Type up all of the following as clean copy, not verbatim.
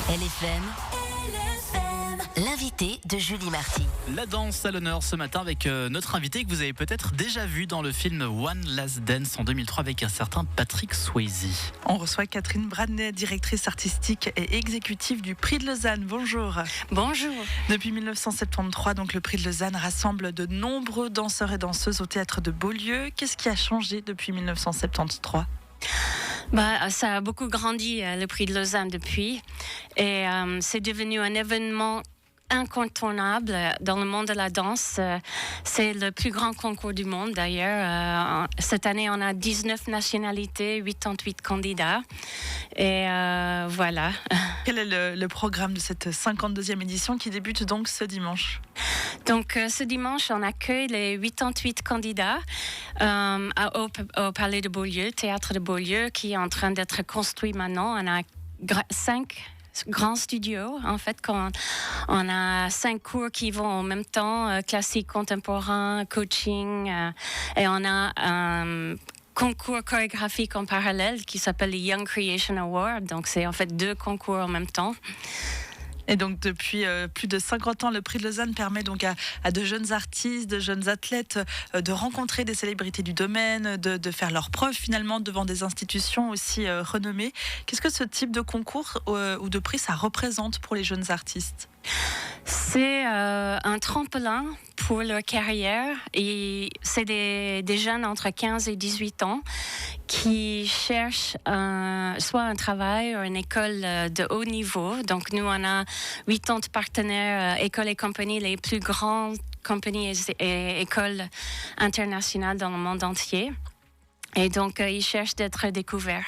LFM, l'invité de Julie Marty. La danse à l'honneur ce matin avec notre invité que vous avez peut-être déjà vu dans le film One Last Dance en 2003 avec un certain Patrick Swayze. On reçoit Catherine Bradney, directrice artistique et exécutive du Prix de Lausanne. Bonjour. Bonjour. Depuis 1973, donc, le Prix de Lausanne rassemble de nombreux danseurs et danseuses au théâtre de Beaulieu. Qu'est-ce qui a changé depuis 1973 ? Ça a beaucoup grandi, le Prix de Lausanne, depuis. Et c'est devenu un événement incontournable dans le monde de la danse. C'est le plus grand concours du monde, d'ailleurs. Cette année, on a 19 nationalités, 88 candidats. Et voilà. Quel est le programme de cette 52e édition qui débute donc ce dimanche ? Donc, ce dimanche, on accueille les 88 candidats au Palais de Beaulieu, Théâtre de Beaulieu, qui est en train d'être construit maintenant. On a 5 grands studios, en fait. On a 5 cours qui vont en même temps, classique, contemporain, coaching, et on a un concours chorégraphique en parallèle qui s'appelle le Young Creation Award. Donc, c'est en fait 2 concours en même temps. Et donc depuis plus de 50 ans, le Prix de Lausanne permet donc à de jeunes artistes, de jeunes athlètes de rencontrer des célébrités du domaine, de faire leurs preuves finalement devant des institutions aussi renommées. Qu'est-ce que ce type de concours ou de prix ça représente pour les jeunes artistes ? C'est un tremplin pour leur carrière et c'est des jeunes entre 15 et 18 ans qui cherchent soit un travail ou une école de haut niveau. Donc nous, on a 80 partenaires, écoles et compagnies, les plus grandes compagnies et écoles internationales dans le monde entier. Et donc, ils cherchent d'être découverts.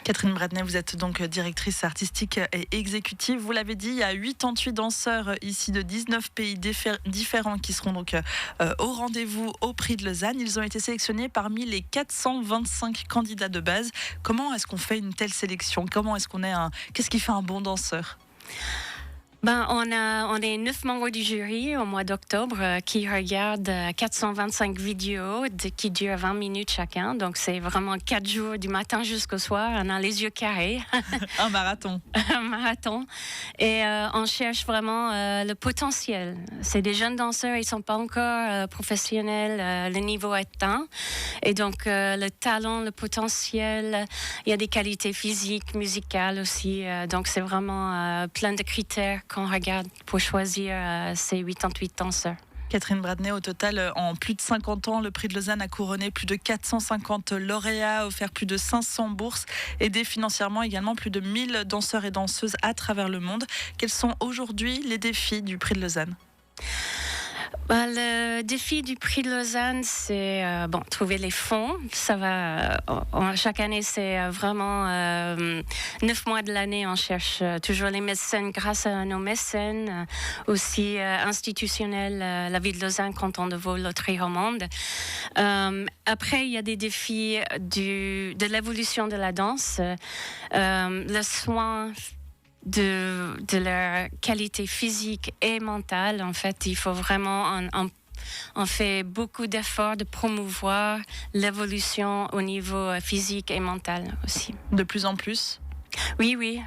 Catherine Bradney, vous êtes donc directrice artistique et exécutive. Vous l'avez dit, il y a 88 danseurs ici de 19 pays différents qui seront donc au rendez-vous au Prix de Lausanne. Ils ont été sélectionnés parmi les 425 candidats de base. Comment est-ce qu'on fait une telle sélection ? Qu'est-ce qui fait un bon danseur ? On est 9 membres du jury au mois d'octobre qui regardent 425 vidéos qui durent 20 minutes chacun. Donc, c'est vraiment 4 jours du matin jusqu'au soir. On a les yeux carrés. Un marathon. Un marathon. Et on cherche vraiment le potentiel. C'est des jeunes danseurs, ils ne sont pas encore professionnels. Le niveau est atteint. Et donc, le talent, le potentiel, il y a des qualités physiques, musicales aussi. Donc, c'est vraiment plein de critères qu'on regarde pour choisir ces 88 danseurs. Catherine Bradney, au total, en plus de 50 ans, le Prix de Lausanne a couronné plus de 450 lauréats, offert plus de 500 bourses, aidé financièrement également plus de 1000 danseurs et danseuses à travers le monde. Quels sont aujourd'hui les défis du Prix de Lausanne ? Le défi du Prix de Lausanne, c'est trouver les fonds. Ça va. Chaque année, c'est vraiment 9 mois de l'année. On cherche toujours les mécènes grâce à nos mécènes, aussi institutionnels. La ville de Lausanne, canton de Vaud, loterie romande. Après, il y a des défis de l'évolution de la danse, le soin de leur qualité physique et mentale. En fait, il faut vraiment... On fait beaucoup d'efforts de promouvoir l'évolution au niveau physique et mental aussi. De plus en plus ? Oui.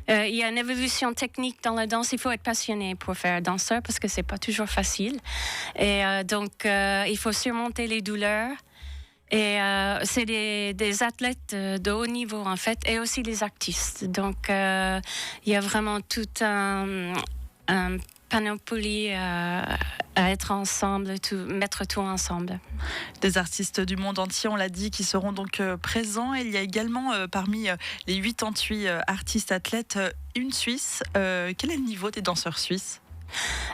Il y a une évolution technique dans la danse. Il faut être passionné pour faire danseur parce que c'est pas toujours facile. Et donc, il faut surmonter les douleurs. Et c'est des athlètes de haut niveau, en fait, et aussi des artistes. Donc, il y a vraiment tout un panoplie à être ensemble, mettre tout ensemble. Des artistes du monde entier, on l'a dit, qui seront donc présents. Et il y a également, parmi les 88 artistes athlètes, une Suisse. Quel est le niveau des danseurs suisses ?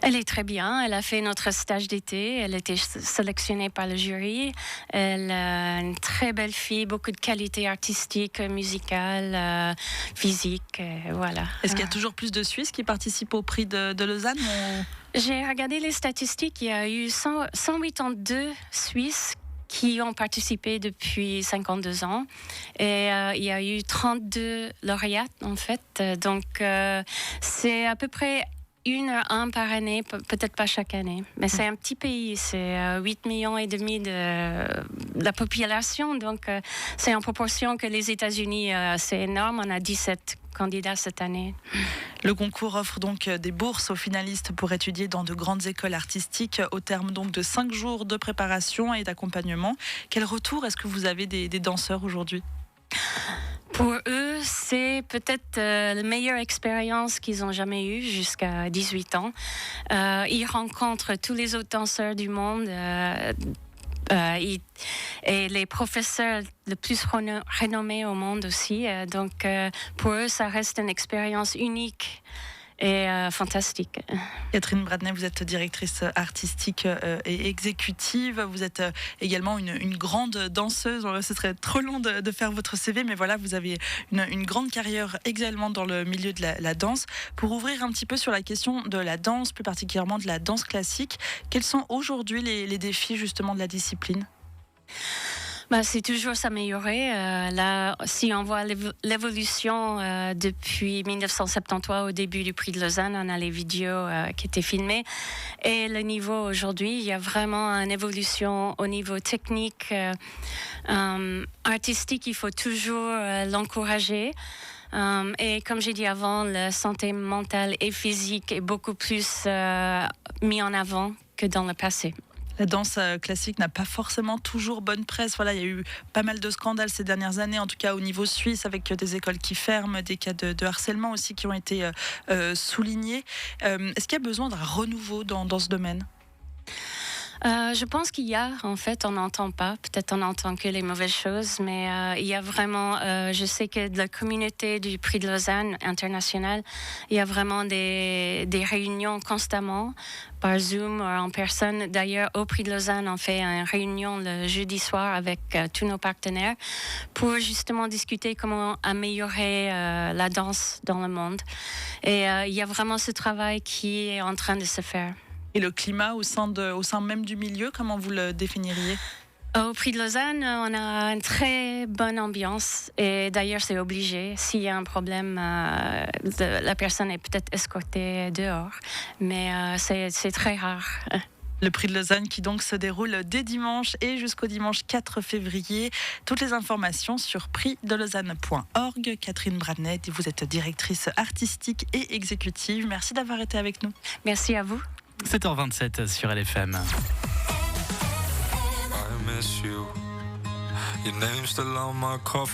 Elle est très bien. Elle a fait notre stage d'été. Elle a été sélectionnée par le jury. Elle a une très belle fille, beaucoup de qualités artistiques, musicales, physiques. Voilà. Est-ce qu'il y a toujours plus de Suisses qui participent au Prix de Lausanne ou... J'ai regardé les statistiques. Il y a eu 182 Suisses qui ont participé depuis 52 ans. Et il y a eu 32 lauréates, en fait. Donc, c'est à peu près 1 par année, peut-être pas chaque année. Mais c'est un petit pays, c'est 8 millions et demi de la population, donc c'est en proportion que les États-Unis, c'est énorme. On a 17 candidats cette année. Le concours offre donc des bourses aux finalistes pour étudier dans de grandes écoles artistiques au terme donc de 5 jours de préparation et d'accompagnement. Quel retour est-ce que vous avez des danseurs aujourd'hui ? Pour eux, c'est peut-être la meilleure expérience qu'ils ont jamais eue jusqu'à 18 ans. Ils rencontrent tous les autres danseurs du monde. Et les professeurs les plus renommés au monde aussi. Donc, pour eux, ça reste une expérience unique et fantastique. Catherine Bradney, vous êtes directrice artistique et exécutive. Vous êtes également une grande danseuse. Ce serait trop long de faire votre CV, mais voilà, vous avez une grande carrière également dans le milieu de la danse. Pour ouvrir un petit peu sur la question de la danse, plus particulièrement de la danse classique, quels sont aujourd'hui les défis justement de la discipline ? C'est toujours s'améliorer. Là, si on voit l'évolution depuis 1973 au début du prix de Lausanne, on a les vidéos qui étaient filmées. Et le niveau aujourd'hui, il y a vraiment une évolution au niveau technique, artistique. Il faut toujours l'encourager. Et comme j'ai dit avant, la santé mentale et physique est beaucoup plus mise en avant que dans le passé. La danse classique n'a pas forcément toujours bonne presse. Voilà, il y a eu pas mal de scandales ces dernières années, en tout cas au niveau suisse, avec des écoles qui ferment, des cas de harcèlement aussi qui ont été soulignés. Est-ce qu'il y a besoin d'un renouveau dans ce domaine ? Je pense qu'il y a, en fait, on n'entend pas. Peut-être on n'entend que les mauvaises choses, mais il y a vraiment, je sais que de la communauté du prix de Lausanne international, il y a vraiment des réunions constamment par Zoom ou en personne. D'ailleurs, au prix de Lausanne, on fait une réunion le jeudi soir avec tous nos partenaires pour justement discuter comment améliorer la danse dans le monde. Et il y a vraiment ce travail qui est en train de se faire. Et le climat au sein même du milieu, comment vous le définiriez ? Au prix de Lausanne, on a une très bonne ambiance et d'ailleurs c'est obligé. S'il y a un problème, la personne est peut-être escortée dehors, mais c'est très rare. Le prix de Lausanne qui donc se déroule dès dimanche et jusqu'au dimanche 4 février. Toutes les informations sur prixdelausanne.org. Catherine Bradney, vous êtes directrice artistique et exécutive. Merci d'avoir été avec nous. Merci à vous. 7h27 sur LFM.